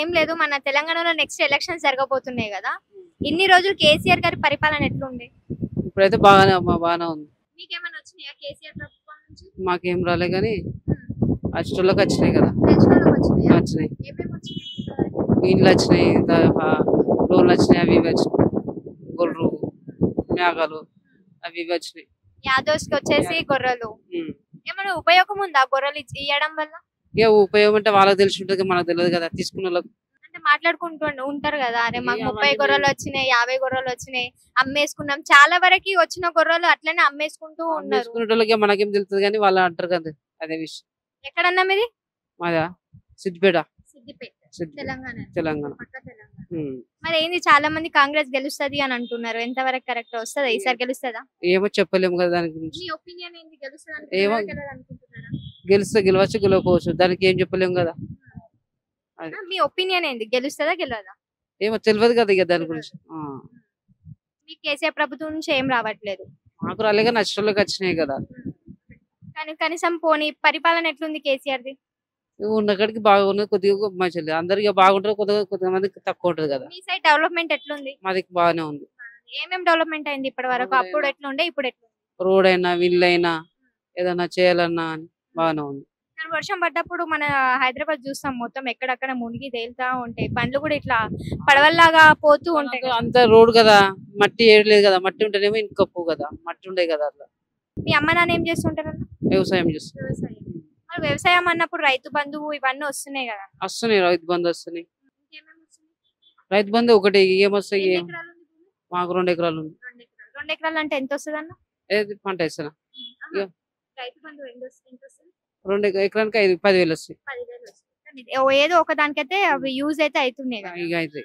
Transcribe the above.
ఏం లేదు. మన తెలంగాణలో నెక్స్ట్ ఎలక్షన్స్ జరగబోతున్నాయి కదా. ఇన్ని రోజులు కేసీఆర్ గారి పరిపాలన ఎట్లుంది? ఇప్పుడైతే బాగానే ఉంది. మీకేమైనా వచ్చినాయా కేసీఆర్ ప్రభుత్వం నుంచి? మాకేం రాలే కానీ అచ్చోళ్ళకి వచ్చినాయి కదా. పెన్షన్లు వచ్చినాయా? వచ్చినాయి, ఏమేమి వచ్చినాయి ఇంతవరకు? ఇండ్లు వచ్చినాయి, లోన్లు వచ్చినాయి, అవి ఇవి వచ్చినాయి. గొర్రెలు మేకలు అవి ఇవి వచ్చినాయి. యాదవ్స్ కి వచ్చేసి గొర్రెలు. ఉమ్. ఏమైనా ఉపయోగం ఉందా గొర్రెలు ఇవ్వడం వల్ల? ఇక ఉపయోగం అంటే వాళ్ళకి తెలిసి ఉంటుంది, మనకు తెలియదు కదా. తీసుకున్న వాళ్ళకి అంటే మాట్లాడుకుంటూ ఉంటారు కదా, అరే మాకు ఏ 30 అవన్నీ గొర్రెలు వచ్చినాయి, 50 గొర్రెలు వచ్చినాయి, అమ్మేసుకున్నాం. చాలా వరకు వచ్చిన గొర్రెలు అట్లనే అమ్మేసుకుంటూ ఉన్నారు. తీసుకునే వాళ్ళకి మనకేం తెలుస్తుంది కానీ వాళ్ళు అంటారు కదా. అదే విషయం. ఎక్కడన్నా మీది? మాదా సిద్దిపేట. సిద్దిపేట, సిద్దిపేట, తెలంగాణ. తెలంగాణ. పక్క తెలంగాణ. ఉమ్. మరి ఏంది, చాలా మంది కాంగ్రెస్ గెలుస్తది అని అంటున్నారు. ఎంతవరకు కరెక్ట్? వస్తుందా ఈసారి? గెలుస్తుందా? ఏమో చెప్పలేము కదా దాని గురించి. మీ ఒపీనియన్ ఏంది? గెలుస్తుంది ఏమో. అనుకుంటున్నారా? గెలవచ్చు గెలవకపోవచ్చు, దానికి ఏం చెప్పలేము కదా. అది. మీ ఒపీనియన్ ఏంది? గెలుస్తుందా గెలవదా? ఏమో తెలియదు కదా ఇక దాని గురించి. మీ కేసీఆర్ ప్రభుత్వం నుంచి ఏం రావట్లేదు. మాకు రాలేగా, నష్టంలోకి వచ్చినాయి కదా. కానీ కనీసం పోనీ పరిపాలన ఎట్లుంది కేసీఆర్ది? ఉన్నక్కడికి బాగున్నది, కొద్దిగా మంచిది. అందరికి బాగుంటుంది, కొంతమందికి తక్కువ ఉంటది కదా. మీ సైడ్ డెవలప్మెంట్ ఎట్లుంది? మాది బాగానే ఉంది. ఏమేం డెవలప్మెంట్ అయింది ఇప్పటి వరకు? అప్పుడు ఎట్లుండే, ఇప్పుడు ఎట్లుంది? రోడ్ అయినా ఇల్లు అయినా ఏదైనా చేయాలన్నా బాగానే ఉంది. కానీ వర్షం పడ్డప్పుడు మన హైదరాబాద్ చూస్తాం, మొత్తం ఎక్కడక్కడ మునిగి తేలుతా ఉంటాయి. బండ్లు కూడా ఇట్లా పడవల్లాగా పోతూ ఉంటాయి కదా. అంత రోడ్ కదా, మట్టి ఏడలేదు కదా. మట్టి ఉంటేనేమో ఇంకప్పు కదా, మట్టి ఉండే కదా అట్లా. మీ అమ్మ నాన్న ఏం చేస్తుంటారు? వ్యవసాయం చేస్తుంది. వ్యవసాయం. మరి వ్యవసాయం అన్నప్పుడు రైతు బంధువు ఇవన్నీ వస్తున్నాయి కదా. వస్తున్నాయి, రైతు బంధు వస్తున్నాయి. ఇంకేమేమి వస్తున్నాయి? రైతు బంధు ఒకటి ఏమొస్తాయి. ఎన్ని ఎకరాలు ఉంది భూమి? మాకు 2 ఎకరాలు ఉంది. 2 ఎకరాలు. 2 ఎకరాలు అంటే ఎంత వస్తుంది అన్న? ఏది పంట వేస్తానా? ఆహా. రైతు బంధువు ఎంత వస్తుంది? 2 ఎకరానికి 10,000 వస్తాయి. 10,000 వస్తుంది. ఏదో ఒక దానికైతే అవి యూజ్ అయితే అవుతున్నాయి కదా. ఇక అయితే